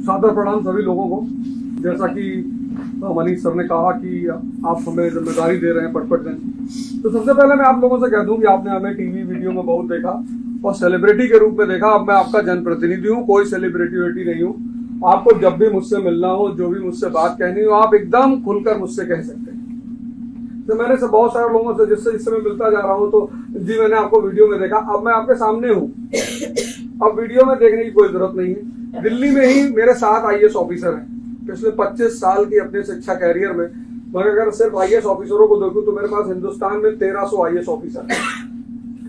सादर प्रणाम सभी लोगों को। जैसा कि मनीष सर ने कहा कि आप हमें जिम्मेदारी दे रहे हैं पट दिन, तो सबसे पहले मैं आप लोगों से कह दूं कि आपने हमें टीवी वीडियो में बहुत देखा और सेलिब्रिटी के रूप में देखा। अब मैं आपका जनप्रतिनिधि हूं, कोई सेलिब्रिटी नहीं हूं। आपको जब भी मुझसे मिलना हो, जो भी मुझसे बात कहनी हो, आप एकदम खुलकर मुझसे कह सकते हैं। तो मैंने से बहुत सारे लोगों से जिससे मैं मिलता जा रहा हूं, तो जी मैंने आपको वीडियो में देखा, अब मैं आपके सामने हूं। अब वीडियो में देखने की कोई जरूरत नहीं है। दिल्ली में ही मेरे 7 IAS ऑफिसर हैं पिछले 25 साल की अपने शिक्षा कैरियर में। मगर अगर सिर्फ IAS ऑफिसरों को देखूं तो मेरे पास हिंदुस्तान में 1300 IAS ऑफिसर है,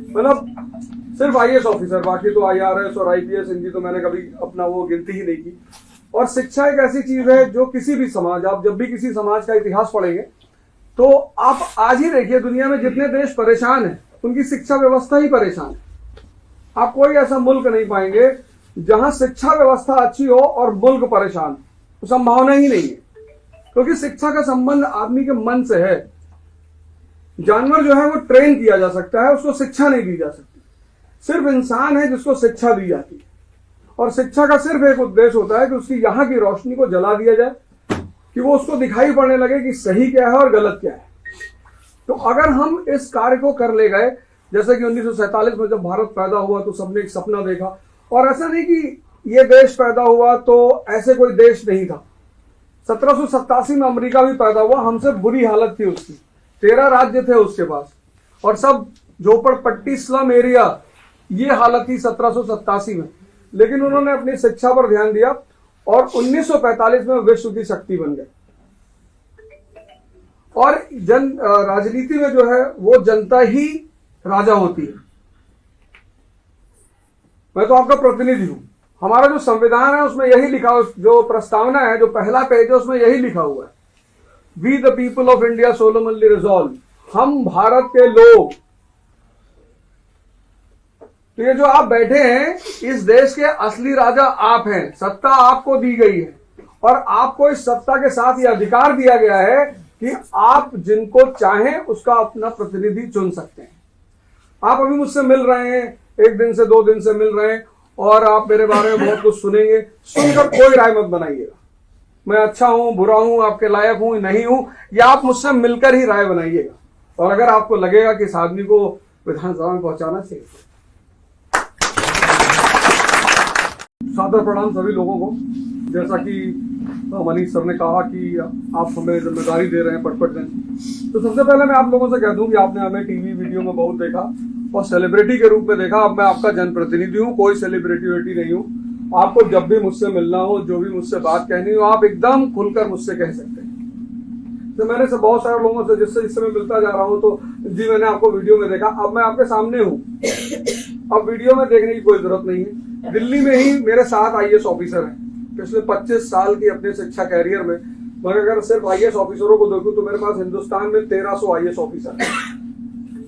मतलब सिर्फ IAS ऑफिसर। बाकी तो IRS और IPS इनकी तो मैंने कभी अपना वो गिनती ही नहीं की। और शिक्षा एक ऐसी चीज है जो किसी भी समाज, आप जब भी किसी समाज का इतिहास पढ़ेंगे तो आप आज ही देखिए दुनिया में जितने देश परेशान हैं उनकी शिक्षा व्यवस्था ही परेशान है। आप कोई ऐसा मुल्क नहीं पाएंगे जहां शिक्षा व्यवस्था अच्छी हो और मुल्क परेशान, तो संभावना ही नहीं है। क्योंकि शिक्षा का संबंध आदमी के मन से है। जानवर जो है वो ट्रेन किया जा सकता है, उसको शिक्षा नहीं दी जा सकती। सिर्फ इंसान है जिसको शिक्षा दी जाती है। और शिक्षा का सिर्फ एक उद्देश्य होता है कि उसकी यहां की रोशनी को जला दिया जाए, कि वो उसको दिखाई पड़ने लगे कि सही क्या है और गलत क्या है। तो अगर हम इस कार्य को कर ले गए, जैसे कि 1947 में जब भारत पैदा हुआ तो सबने एक सपना देखा। और ऐसा नहीं कि ये देश पैदा हुआ तो ऐसे कोई देश नहीं था। 1787 में अमेरिका भी पैदा हुआ, हमसे बुरी हालत थी उसकी। 13 राज्य थे उसके पास और सब झोपड़पट्टी स्लम एरिया, ये हालत थी 1787 में। लेकिन उन्होंने अपनी शिक्षा पर ध्यान दिया और 1945 में विश्व की शक्ति बन गए। और राजनीति में जो है वो जनता ही राजा होती है। मैं तो आपका प्रतिनिधि हूं। हमारा जो संविधान है उसमें यही लिखा, जो प्रस्तावना है, जो पहला पेज है उसमें यही लिखा हुआ है, we the people of India solemnly resolve, हम भारत के लोग। तो ये जो आप बैठे हैं, इस देश के असली राजा आप हैं। सत्ता आपको दी गई है और आपको इस सत्ता के साथ यह अधिकार दिया गया है कि आप जिनको चाहें उसका अपना प्रतिनिधि चुन सकते हैं। आप अभी मुझसे मिल रहे हैं, 1 दिन से 2 दिन से मिल रहे हैं और आप मेरे बारे में बहुत कुछ सुनेंगे। सुनकर कोई राय मत बनाइएगा, मैं अच्छा हूं, बुरा हूं, आपके लायक हूं, नहीं हूं, या आप मुझसे मिलकर ही राय बनाइएगा। और अगर आपको लगेगा कि इस आदमी को विधानसभा में पहुंचाना चाहिए। सादर प्रणाम सभी लोगों को। जैसा कि मनीष सर ने कहा कि आप हमें जिम्मेदारी दे रहे हैं पट दिन, तो सबसे पहले मैं आप लोगों से कह दूं कि आपने हमें टीवी वीडियो में बहुत देखा और सेलिब्रिटी के रूप में देखा। अब मैं आपका जनप्रतिनिधि हूं, कोई सेलिब्रिटी नहीं हूं। आपको जब भी मुझसे मिलना हो, जो भी मुझसे बात कहनी हो, आप एकदम खुलकर मुझसे कह सकते हैं। तो मैंने से बहुत सारे लोगों से जिससे मैं मिलता जा रहा हूं, तो जी मैंने आपको वीडियो में देखा, अब मैं आपके सामने हूं। अब वीडियो में देखने की कोई जरूरत नहीं है। दिल्ली में ही मेरे 7 IAS ऑफिसर हैं पिछले 25 साल की अपने शिक्षा कैरियर में। मगर अगर सिर्फ IAS ऑफिसरों को देखूं तो मेरे पास हिंदुस्तान में 1300 IAS ऑफिसर है,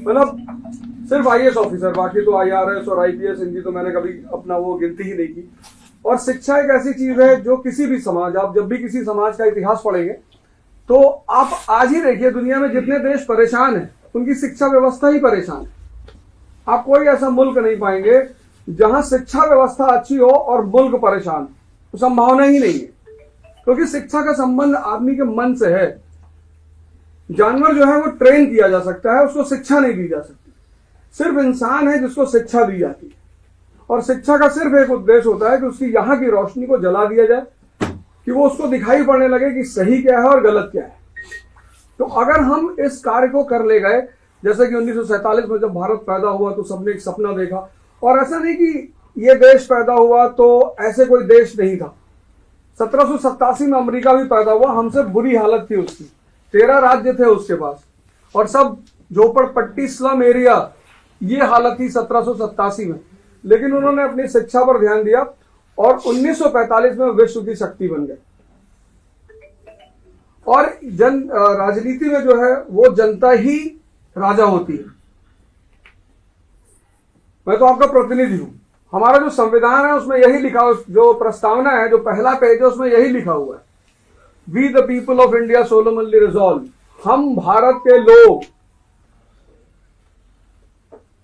मतलब सिर्फ IAS ऑफिसर। बाकी तो IRS और IPS इनकी तो मैंने कभी अपना वो गिनती ही नहीं की। और शिक्षा एक ऐसी चीज है जो किसी भी समाज, आप जब भी किसी समाज का इतिहास पढ़ेंगे तो आप आज ही देखिए दुनिया में जितने देश परेशान हैं उनकी शिक्षा व्यवस्था ही परेशान है। आप कोई ऐसा मुल्क नहीं पाएंगे जहां शिक्षा व्यवस्था अच्छी हो और मुल्क परेशान, तो संभावना ही नहीं है। क्योंकि शिक्षा का संबंध आदमी के मन से है। जानवर जो है वो ट्रेन किया जा सकता है, उसको शिक्षा नहीं दी जा सकती। सिर्फ इंसान है जिसको शिक्षा दी जाती है। और शिक्षा का सिर्फ एक उद्देश्य होता है कि उसकी यहां की रोशनी को जला दिया जाए, कि वो उसको दिखाई पड़ने लगे कि सही क्या है और गलत क्या है। तो अगर हम इस कार्य को कर ले गए, जैसे कि 1947 में जब भारत पैदा हुआ तो सबने एक सपना देखा। और ऐसा नहीं कि ये देश पैदा हुआ तो ऐसे कोई देश नहीं था। 1787 में अमेरिका भी पैदा हुआ, हमसे बुरी हालत थी उसकी। 13 राज्य थे उसके पास और सब झोपड़पट्टी स्लम एरिया, ये हालत थी 1787 में। लेकिन उन्होंने अपनी शिक्षा पर ध्यान दिया और 1945 में विश्व की शक्ति बन गए। और राजनीति में जो है वो जनता ही राजा होती है। मैं तो आपका प्रतिनिधि हूं। हमारा जो संविधान है उसमें यही लिखा, जो प्रस्तावना है, जो पहला पेज है उसमें यही लिखा हुआ है, we the people of India solemnly resolve, हम भारत के लोग।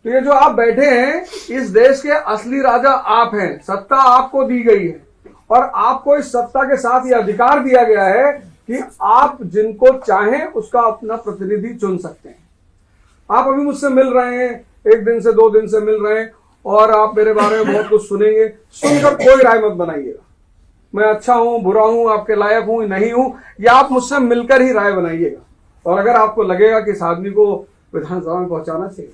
तो ये जो आप बैठे हैं, इस देश के असली राजा आप हैं। सत्ता आपको दी गई है और आपको इस सत्ता के साथ यह अधिकार दिया गया है कि आप जिनको चाहें उसका अपना प्रतिनिधि चुन सकते हैं। आप अभी मुझसे मिल रहे हैं, 1 दिन से 2 दिन से मिल रहे हैं और आप मेरे बारे में बहुत कुछ सुनेंगे। सुनकर कोई राय मत बनाइएगा, मैं अच्छा हूं, बुरा हूं, आपके लायक हूं, नहीं हूं, या आप मुझसे मिलकर ही राय बनाइएगा। और अगर आपको लगेगा कि इस आदमी को विधानसभा में पहुंचाना चाहिए